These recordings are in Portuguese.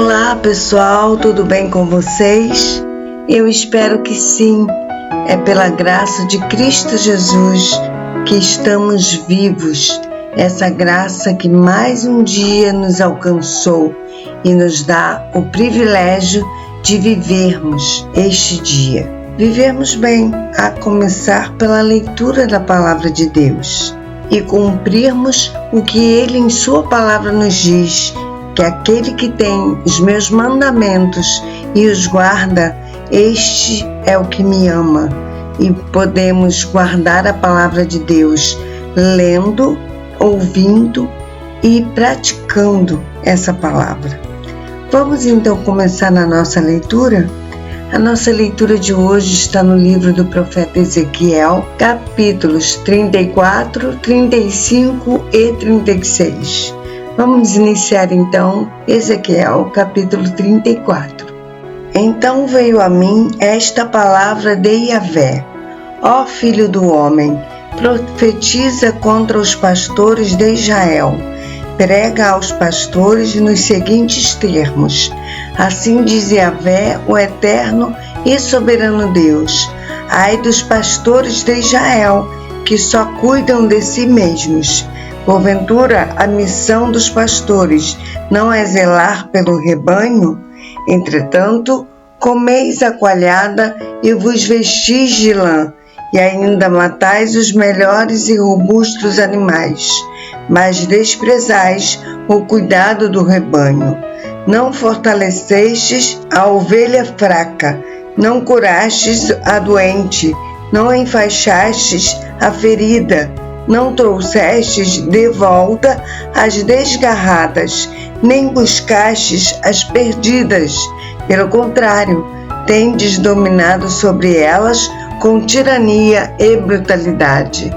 Olá pessoal, tudo bem com vocês? Eu espero que sim. É pela graça de Cristo Jesus que estamos vivos. Essa graça que mais um dia nos alcançou e nos dá o privilégio de vivermos este dia. Vivermos bem, a começar pela leitura da Palavra de Deus e cumprirmos o que Ele em Sua Palavra nos diz, que aquele que tem os meus mandamentos e os guarda, este é o que me ama. E podemos guardar a Palavra de Deus lendo, ouvindo e praticando essa palavra. Vamos então começar na nossa leitura? A nossa leitura de hoje está no livro do profeta Ezequiel, capítulos 34, 35 e 36. Vamos iniciar então Ezequiel, capítulo 34. Então veio a mim esta palavra de Yahvé: Ó filho do homem, profetiza contra os pastores de Israel. Prega aos pastores nos seguintes termos: Assim diz Yahvé, o eterno e soberano Deus: Ai dos pastores de Israel, que só cuidam de si mesmos. Porventura, a missão dos pastores não é zelar pelo rebanho? Entretanto, comeis a coalhada e vos vestis de lã, e ainda matais os melhores e robustos animais, mas desprezais o cuidado do rebanho. Não fortalecestes a ovelha fraca, não curastes a doente, não enfaixastes a ferida, não trouxestes de volta as desgarradas, nem buscastes as perdidas. Pelo contrário, tendes dominado sobre elas com tirania e brutalidade.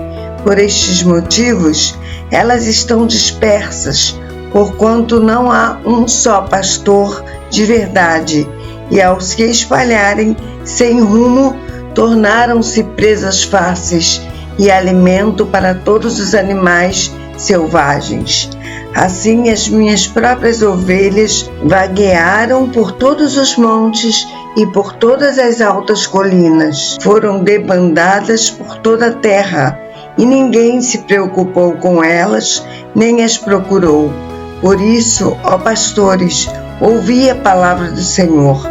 Por estes motivos, elas estão dispersas, porquanto não há um só pastor de verdade, e ao se espalharem sem rumo, tornaram-se presas fáceis e alimento para todos os animais selvagens. Assim as minhas próprias ovelhas vaguearam por todos os montes e por todas as altas colinas. Foram debandadas por toda a terra, e ninguém se preocupou com elas, nem as procurou. Por isso, ó pastores, ouvi a palavra do Senhor.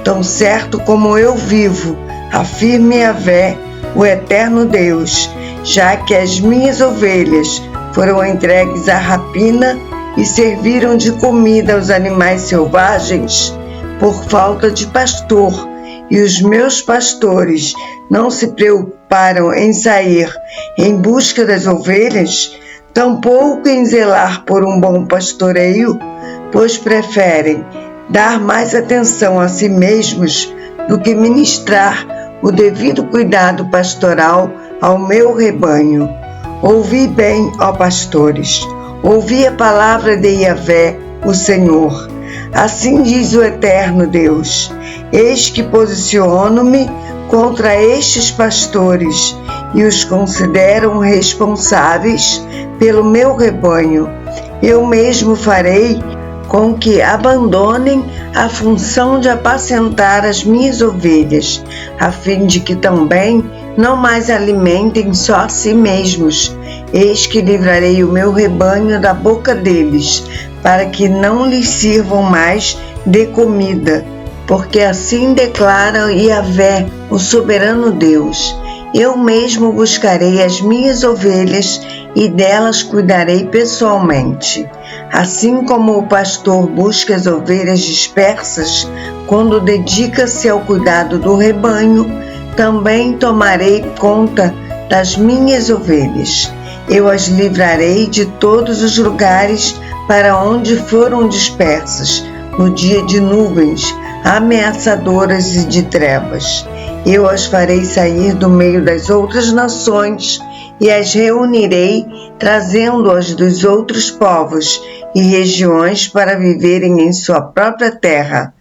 Tão certo como eu vivo, afirme Yahvé, o eterno Deus, já que as minhas ovelhas foram entregues à rapina e serviram de comida aos animais selvagens por falta de pastor, e os meus pastores não se preocuparam em sair em busca das ovelhas, tampouco em zelar por um bom pastoreio, pois preferem dar mais atenção a si mesmos do que ministrar o devido cuidado pastoral ao meu rebanho. Ouvi bem, ó pastores, ouvi a palavra de Yahvé, o Senhor. Assim diz o eterno Deus: Eis que posiciono-me contra estes pastores e os considero responsáveis pelo meu rebanho. Eu mesmo farei com que abandonem a função de apacentar as minhas ovelhas, a fim de que também não mais alimentem só a si mesmos. Eis que livrarei o meu rebanho da boca deles, para que não lhes sirvam mais de comida, porque assim declara Yahvé, o soberano Deus: Eu mesmo buscarei as minhas ovelhas e delas cuidarei pessoalmente. Assim como o pastor busca as ovelhas dispersas, quando dedica-se ao cuidado do rebanho, também tomarei conta das minhas ovelhas. Eu as livrarei de todos os lugares para onde foram dispersas, no dia de nuvens ameaçadoras e de trevas. Eu as farei sair do meio das outras nações e as reunirei, trazendo-as dos outros povos e regiões para viverem em sua própria terra.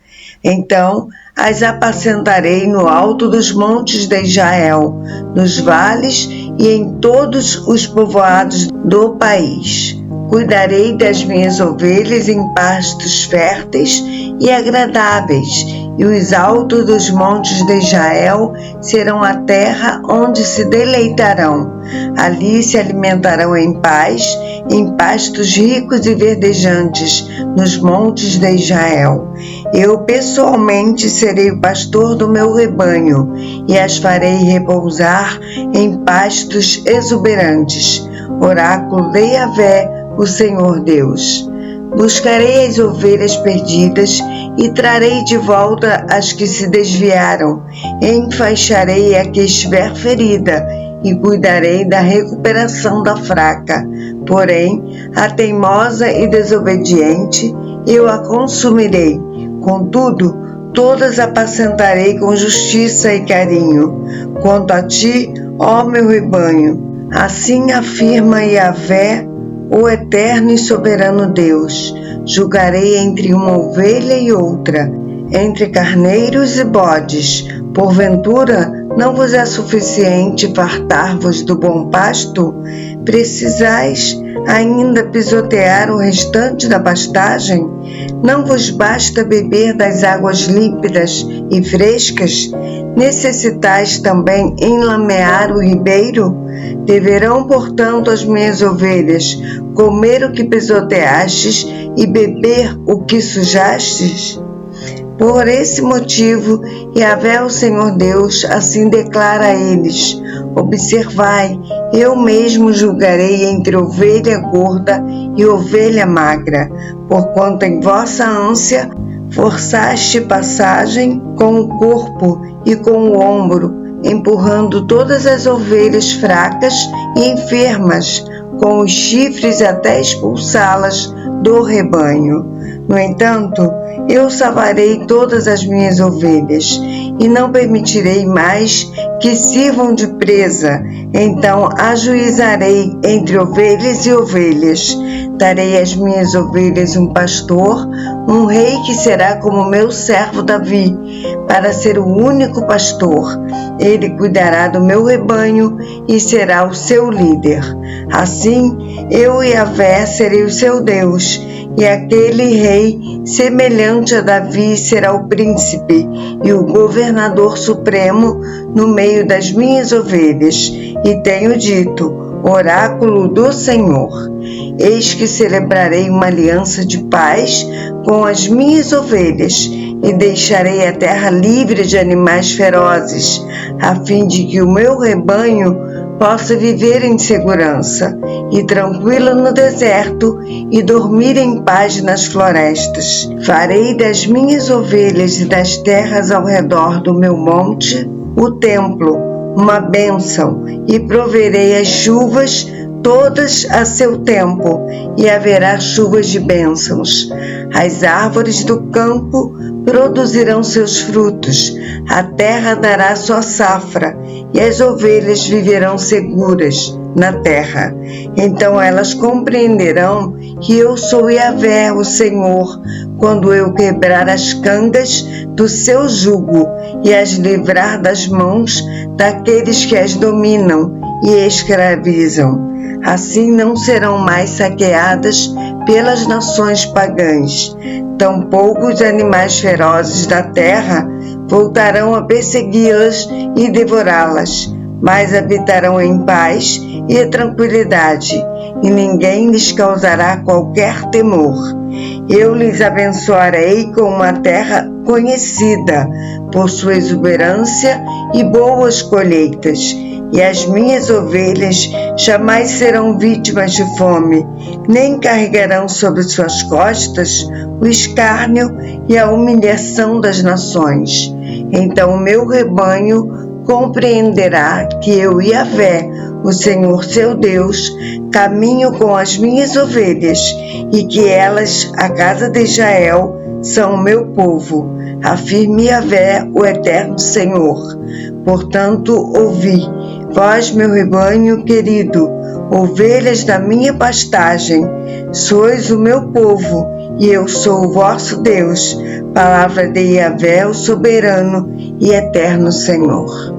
Então as apacentarei no alto dos montes de Israel, nos vales e em todos os povoados do país. Cuidarei das minhas ovelhas em pastos férteis e agradáveis, e os altos dos montes de Israel serão a terra onde se deleitarão. Ali se alimentarão em paz, em pastos ricos e verdejantes, nos montes de Israel. Eu pessoalmente serei o pastor do meu rebanho, e as farei repousar em pastos exuberantes. Oráculo de Yahvé, o Senhor Deus. Buscarei as ovelhas perdidas e trarei de volta as que se desviaram. Enfaixarei a que estiver ferida e cuidarei da recuperação da fraca. Porém, a teimosa e desobediente eu a consumirei. Contudo, todas apacentarei com justiça e carinho. Quanto a ti, ó meu rebanho, assim afirma Yahvé, o eterno e soberano Deus: julgarei entre uma ovelha e outra, entre carneiros e bodes. Porventura, não vos é suficiente fartar-vos do bom pasto? Precisais ainda pisotear o restante da pastagem? Não vos basta beber das águas límpidas e frescas? Necessitais também enlamear o ribeiro? Deverão, portanto, as minhas ovelhas comer o que pisoteastes e beber o que sujastes? Por esse motivo, Yahvé, o Senhor Deus, assim declara a eles: observai, eu mesmo julgarei entre ovelha gorda e ovelha magra, porquanto em vossa ânsia forçaste passagem com o corpo e com o ombro, empurrando todas as ovelhas fracas e enfermas com os chifres até expulsá-las do rebanho. No entanto, eu salvarei todas as minhas ovelhas e não permitirei mais que sirvam de presa. Então ajuizarei entre ovelhas e ovelhas. Darei às minhas ovelhas um pastor, um rei que será como meu servo Davi, para ser o único pastor. Ele cuidará do meu rebanho e será o seu líder. Assim, eu, Yahvé, serei o seu Deus, e aquele rei, semelhante a Davi, será o príncipe e o governador supremo no meio das minhas ovelhas. E tenho dito: oráculo do Senhor. Eis que celebrarei uma aliança de paz com as minhas ovelhas e deixarei a terra livre de animais ferozes, a fim de que o meu rebanho possa viver em segurança e tranquilo no deserto e dormir em paz nas florestas. Farei das minhas ovelhas e das terras ao redor do meu monte o templo, uma bênção, e proverei as chuvas todas a seu tempo, e haverá chuvas de bênçãos. As árvores do campo produzirão seus frutos, a terra dará sua safra, e as ovelhas viverão seguras na terra. Então elas compreenderão que eu sou Yahvé, o Senhor, quando eu quebrar as cangas do seu jugo e as livrar das mãos daqueles que as dominam e escravizam. Assim não serão mais saqueadas pelas nações pagãs. Tampouco os animais ferozes da terra voltarão a persegui-las e devorá-las, mas habitarão em paz e tranquilidade, e ninguém lhes causará qualquer temor. Eu lhes abençoarei com uma terra conhecida por sua exuberância e boas colheitas, e as minhas ovelhas jamais serão vítimas de fome, nem carregarão sobre suas costas o escárnio e a humilhação das nações. Então o meu rebanho compreenderá que eu, Yahvé, o Senhor seu Deus, caminho com as minhas ovelhas, e que elas, a casa de Israel, são o meu povo. Afirme Yahvé, o eterno Senhor. Portanto, ouvi, vós, meu rebanho querido, ovelhas da minha pastagem, sois o meu povo, e eu sou o vosso Deus. Palavra de Yahvé, o soberano e eterno Senhor.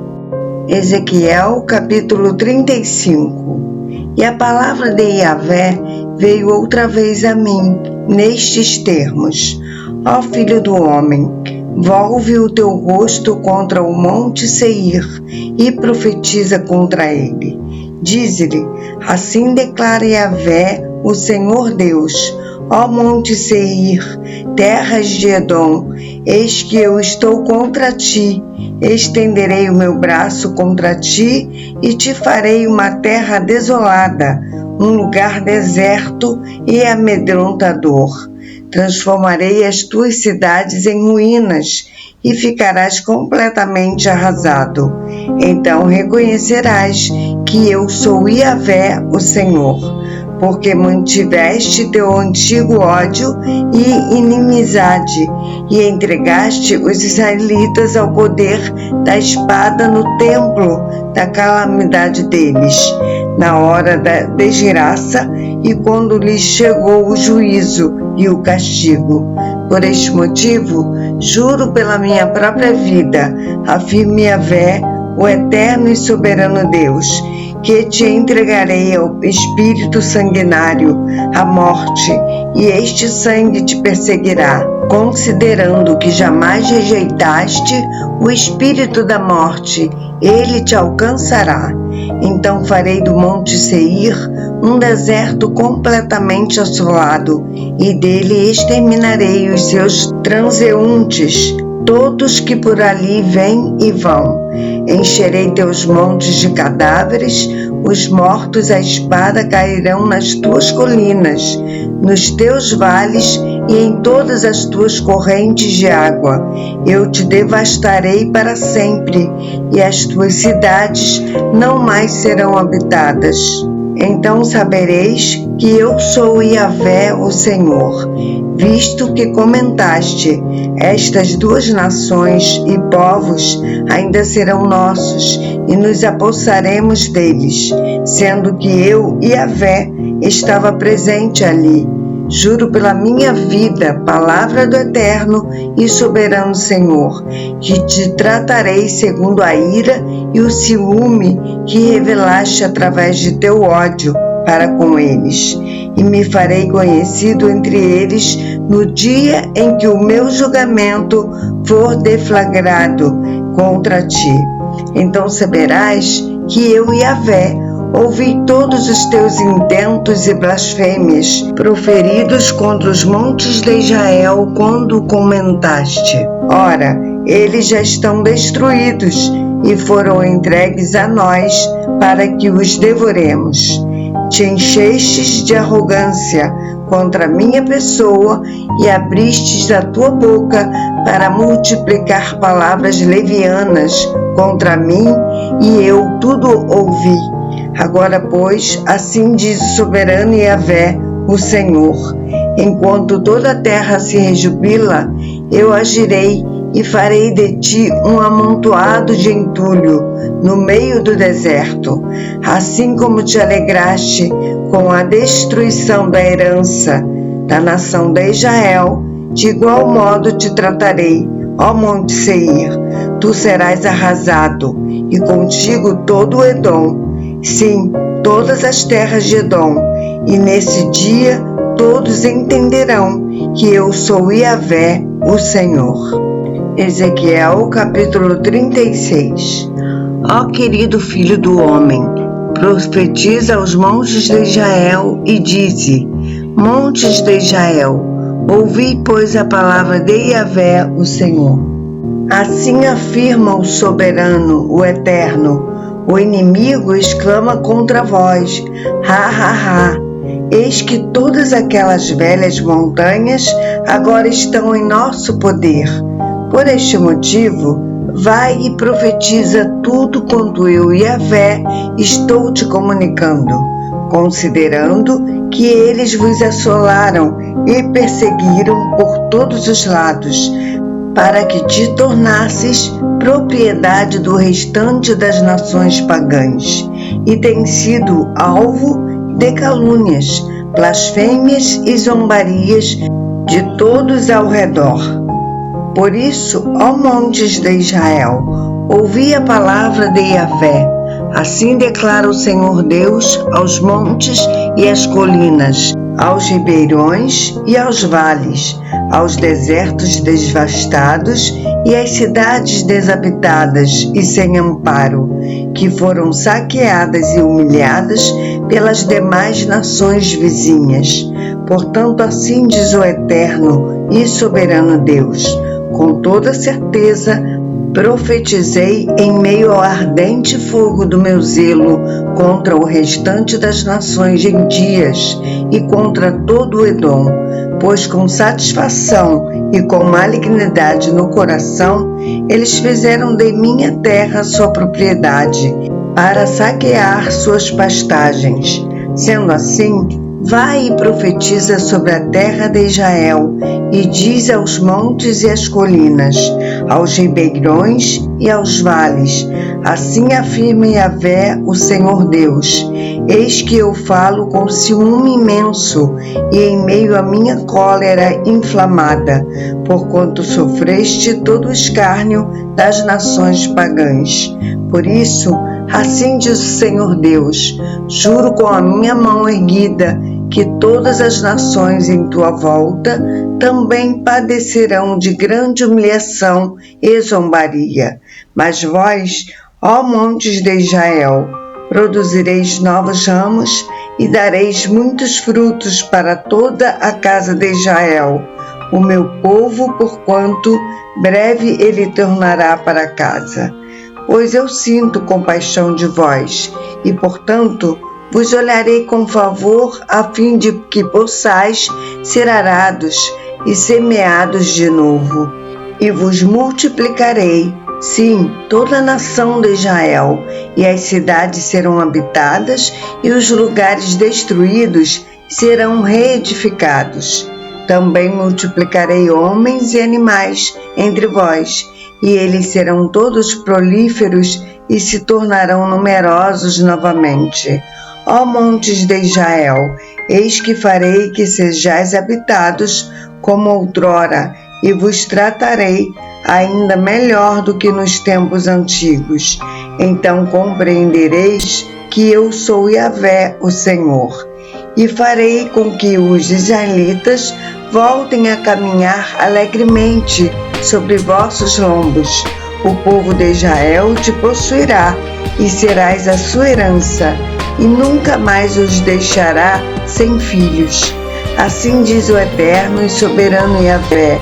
Ezequiel capítulo 35. E a palavra de Yahvé veio outra vez a mim, nestes termos: Ó filho do homem, volve o teu rosto contra o monte Seir e profetiza contra ele. Dize-lhe: assim declara Yahvé, o Senhor Deus: ó monte Seir, terras de Edom, eis que eu estou contra ti, estenderei o meu braço contra ti e te farei uma terra desolada, um lugar deserto e amedrontador. Transformarei as tuas cidades em ruínas e ficarás completamente arrasado. Então reconhecerás que eu sou Yahvé, o Senhor, porque mantiveste teu antigo ódio e inimizade, e entregaste os israelitas ao poder da espada no templo da calamidade deles, na hora da desgraça e quando lhes chegou o juízo e o castigo. Por este motivo, juro pela minha própria vida, afirma Yahvé, o eterno e soberano Deus, que te entregarei ao espírito sanguinário, à morte, e este sangue te perseguirá, considerando que jamais rejeitaste o espírito da morte, ele te alcançará. Então farei do monte Seir um deserto completamente assolado, e dele exterminarei os seus transeuntes, todos que por ali vêm e vão. Encherei teus montes de cadáveres, os mortos à espada cairão nas tuas colinas, nos teus vales e em todas as tuas correntes de água. Eu te devastarei para sempre, e as tuas cidades não mais serão habitadas. Então sabereis que eu sou Yahvé, o Senhor, visto que comentaste: estas duas nações e povos ainda serão nossos, e nos apossaremos deles, sendo que eu, Yahvé, estava presente ali. Juro pela minha vida, palavra do eterno e soberano Senhor, que te tratarei segundo a ira e o ciúme que revelaste através de teu ódio para com eles, e me farei conhecido entre eles no dia em que o meu julgamento for deflagrado contra ti. Então saberás que eu, Yahvé, ouvi todos os teus intentos e blasfêmias proferidos contra os montes de Israel quando comentaste: ora, eles já estão destruídos e foram entregues a nós para que os devoremos. Te enchestes de arrogância contra a minha pessoa e abristes a tua boca para multiplicar palavras levianas contra mim, e eu tudo ouvi. Agora, pois, assim diz o soberano Yahvé, o Senhor: enquanto toda a terra se rejubila, eu agirei e farei de ti um amontoado de entulho no meio do deserto. Assim como te alegraste com a destruição da herança da nação de Israel, de igual modo te tratarei, ó monte Seir. Tu serás arrasado, e contigo todo o Edom, sim, todas as terras de Edom, e nesse dia todos entenderão que eu sou Yahvé, o Senhor. Ezequiel capítulo 36. Ó querido filho do homem, profetiza aos montes de Israel e dize: montes de Israel, ouvi, pois, a palavra de Yahvé, o Senhor. Assim afirma o soberano, o eterno: o inimigo exclama contra vós: ha, ha, ha! Eis que todas aquelas velhas montanhas agora estão em nosso poder. Por este motivo, vai e profetiza tudo quanto eu, Yahvé, estou te comunicando, considerando que eles vos assolaram e perseguiram por todos os lados, para que te tornasses propriedade do restante das nações pagãs, e tem sido alvo de calúnias, blasfêmias e zombarias de todos ao redor. Por isso, ó montes de Israel, ouvi a palavra de Yahvé. Assim declara o Senhor Deus aos montes e às colinas, aos ribeirões e aos vales, aos desertos devastados e às cidades desabitadas e sem amparo, que foram saqueadas e humilhadas pelas demais nações vizinhas. Portanto, assim diz o Eterno e soberano Deus: com toda certeza profetizei em meio ao ardente fogo do meu zelo contra o restante das nações gentias e contra todo o Edom, pois com satisfação e com malignidade no coração eles fizeram de minha terra sua propriedade, para saquear suas pastagens. Sendo assim, vai e profetiza sobre a terra de Israel, e diz aos montes e às colinas, aos ribeirões e aos vales: assim afirma Yahvé, o Senhor Deus: eis que eu falo com ciúme imenso e em meio à minha cólera inflamada, porquanto sofreste todo o escárnio das nações pagãs. Por isso, assim diz o Senhor Deus: juro com a minha mão erguida que todas as nações em tua volta também padecerão de grande humilhação e zombaria. Mas vós, ó montes de Israel, produzireis novos ramos e dareis muitos frutos para toda a casa de Israel, o meu povo, porquanto breve ele tornará para casa. Pois eu sinto compaixão de vós, e, portanto, vos olharei com favor, a fim de que possais ser arados e semeados de novo. E vos multiplicarei, sim, toda a nação de Israel, e as cidades serão habitadas, e os lugares destruídos serão reedificados. Também multiplicarei homens e animais entre vós, e eles serão todos prolíferos e se tornarão numerosos novamente. Ó montes de Israel, eis que farei que sejais habitados como outrora, e vos tratarei ainda melhor do que nos tempos antigos. Então compreendereis que eu sou Yahvé, o Senhor. E farei com que os israelitas voltem a caminhar alegremente sobre vossos lombos. O povo de Israel te possuirá, e serás a sua herança, e nunca mais os deixará sem filhos. Assim diz o Eterno e soberano Yahvé: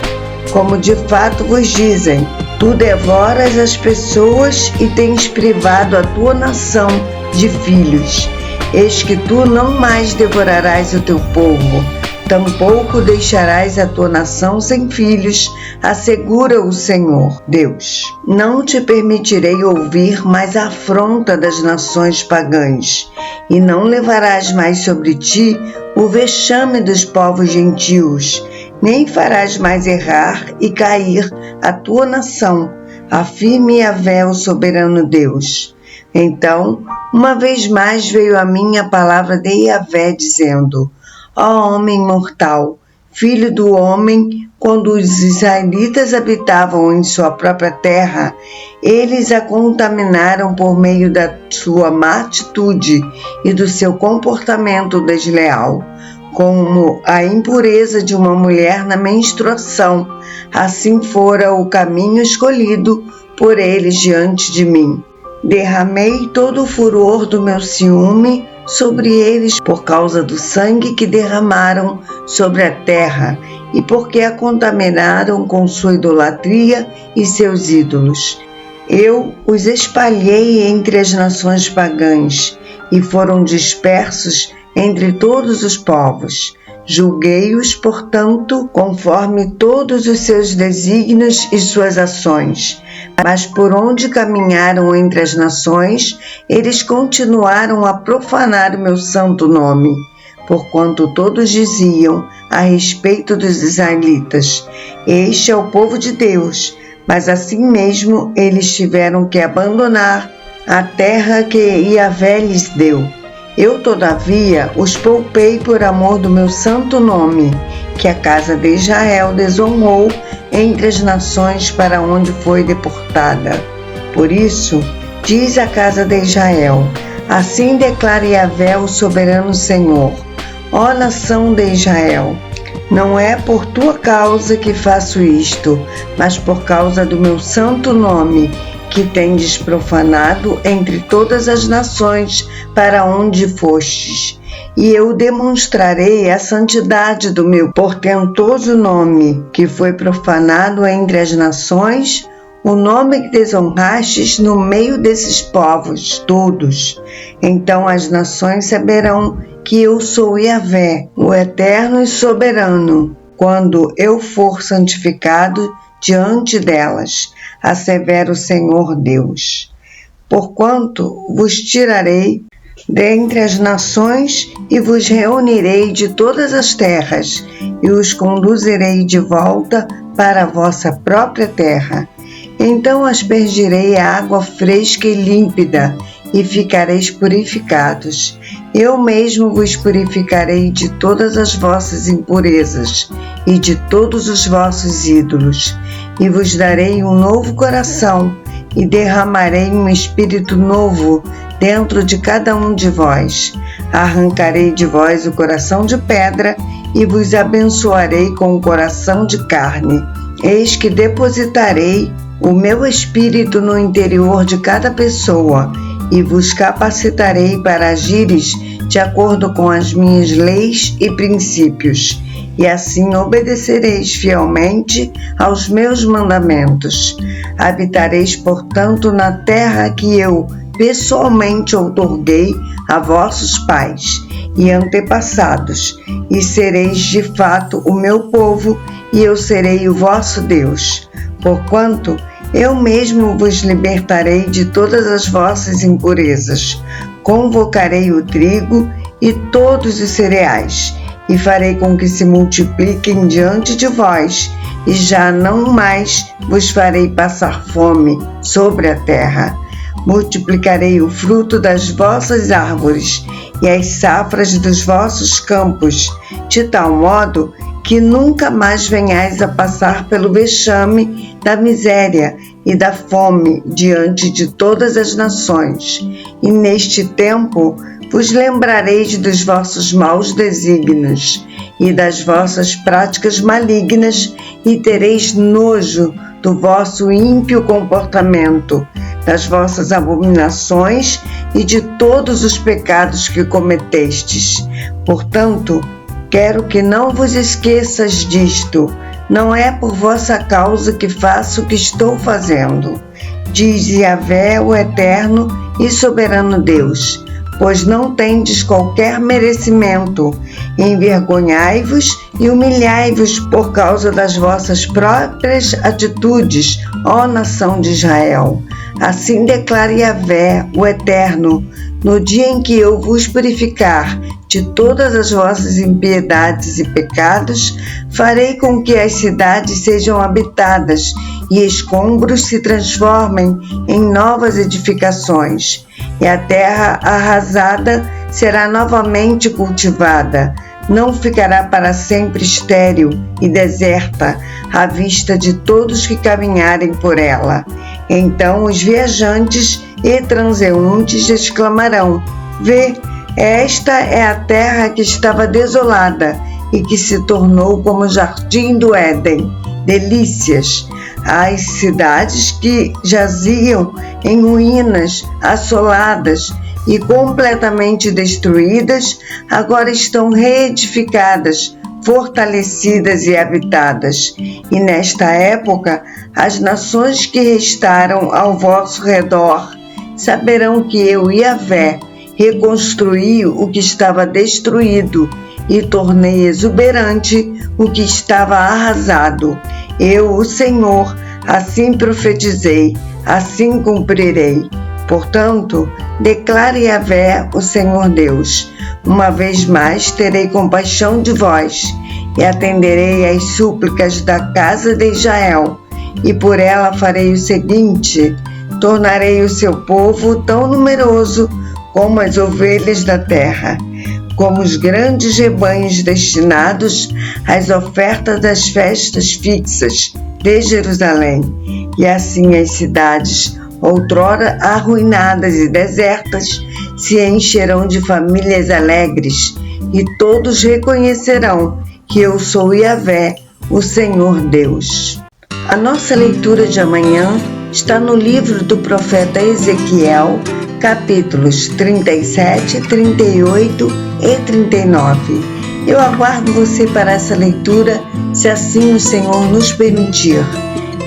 como de fato vos dizem, tu devoras as pessoas e tens privado a tua nação de filhos. Eis que tu não mais devorarás o teu povo, tampouco deixarás a tua nação sem filhos, assegura o Senhor Deus. Não te permitirei ouvir mais a afronta das nações pagãs, e não levarás mais sobre ti o vexame dos povos gentios, nem farás mais errar e cair a tua nação, afirme Yahvé, o soberano Deus. Então, uma vez mais veio a mim a palavra de Yahvé, dizendo: ó homem mortal, filho do homem, quando os israelitas habitavam em sua própria terra, eles a contaminaram por meio da sua má atitude e do seu comportamento desleal, como a impureza de uma mulher na menstruação. Assim fora o caminho escolhido por eles diante de mim. Derramei todo o furor do meu ciúme sobre eles por causa do sangue que derramaram sobre a terra e porque a contaminaram com sua idolatria e seus ídolos. Eu os espalhei entre as nações pagãs e foram dispersos entre todos os povos. Julguei-os, portanto, conforme todos os seus desígnios e suas ações. Mas por onde caminharam entre as nações, eles continuaram a profanar o meu santo nome, porquanto todos diziam a respeito dos israelitas: este é o povo de Deus, mas assim mesmo eles tiveram que abandonar a terra que Yahvé lhes deu. Eu, todavia, os poupei por amor do meu santo nome, que a casa de Israel desonrou entre as nações para onde foi deportada. Por isso, diz a casa de Israel: assim declara Yahvé, o soberano Senhor: ó nação de Israel, não é por tua causa que faço isto, mas por causa do meu santo nome, que tendes profanado entre todas as nações para onde fostes. E eu demonstrarei a santidade do meu portentoso nome, que foi profanado entre as nações, o nome que desonrastes no meio desses povos todos. Então as nações saberão que eu sou Yahvé, o eterno e soberano, quando eu for santificado diante delas, assevera o Senhor Deus. Porquanto vos tirarei dentre as nações e vos reunirei de todas as terras e os conduzirei de volta para a vossa própria terra. Então aspergirei a água fresca e límpida e ficareis purificados. Eu mesmo vos purificarei de todas as vossas impurezas e de todos os vossos ídolos, e vos darei um novo coração e derramarei um espírito novo dentro de cada um de vós. Arrancarei de vós o coração de pedra e vos abençoarei com o coração de carne. Eis que depositarei o meu espírito no interior de cada pessoa e vos capacitarei para agires de acordo com as minhas leis e princípios, e assim obedecereis fielmente aos meus mandamentos. Habitareis, portanto, na terra que eu pessoalmente outorguei a vossos pais e antepassados, e sereis de fato o meu povo, e eu serei o vosso Deus. Porquanto eu mesmo vos libertarei de todas as vossas impurezas, convocarei o trigo e todos os cereais, e farei com que se multipliquem diante de vós, e já não mais vos farei passar fome sobre a terra. Multiplicarei o fruto das vossas árvores e as safras dos vossos campos, de tal modo que nunca mais venhais a passar pelo vexame da miséria e da fome diante de todas as nações. E neste tempo vos lembrareis dos vossos maus desígnios e das vossas práticas malignas, e tereis nojo do vosso ímpio comportamento, das vossas abominações e de todos os pecados que cometestes. Portanto, quero que não vos esqueças disto. Não é por vossa causa que faço o que estou fazendo, diz Yahvé, o eterno e soberano Deus, pois não tendes qualquer merecimento. Envergonhai-vos e humilhai-vos por causa das vossas próprias atitudes, ó nação de Israel. Assim declara Yahvé, o eterno: no dia em que eu vos purificar de todas as vossas impiedades e pecados, farei com que as cidades sejam habitadas e escombros se transformem em novas edificações, e a terra arrasada será novamente cultivada. Não ficará para sempre estéril e deserta à vista de todos que caminharem por ela. Então os viajantes e transeuntes exclamarão: vê, esta é a terra que estava desolada e que se tornou como o jardim do Éden. Delícias! As cidades que jaziam em ruínas, assoladas e completamente destruídas, agora estão reedificadas, fortalecidas e habitadas. E nesta época, as nações que restaram ao vosso redor saberão que eu, Yahvé, reconstruí o que estava destruído e tornei exuberante o que estava arrasado. Eu, o Senhor, assim profetizei, assim cumprirei. Portanto, declare Yahvé, o Senhor Deus: uma vez mais terei compaixão de vós e atenderei às súplicas da casa de Israel, e por ela farei o seguinte: tornarei o seu povo tão numeroso como as ovelhas da terra, como os grandes rebanhos destinados às ofertas das festas fixas de Jerusalém. E assim as cidades outrora arruinadas e desertas, se encherão de famílias alegres, e todos reconhecerão que eu sou Yahvé, o Senhor Deus. A nossa leitura de amanhã está no livro do profeta Ezequiel, capítulos 37, 38 e 39. Eu aguardo você para essa leitura, se assim o Senhor nos permitir.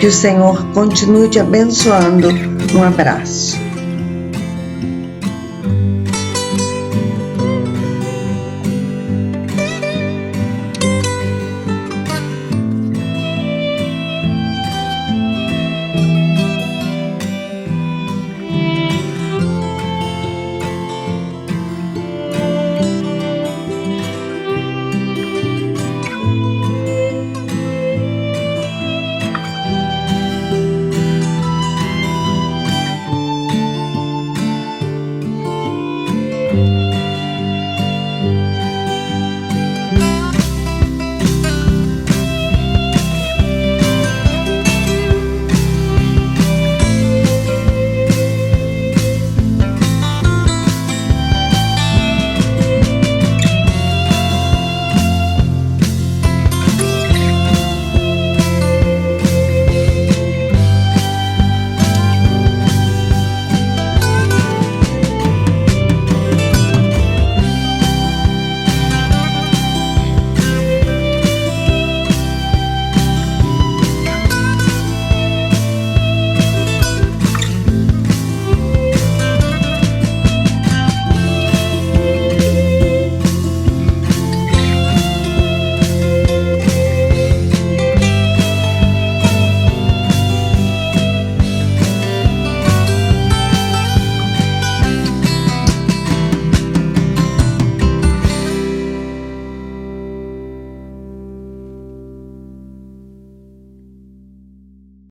Que o Senhor continue te abençoando. Um abraço.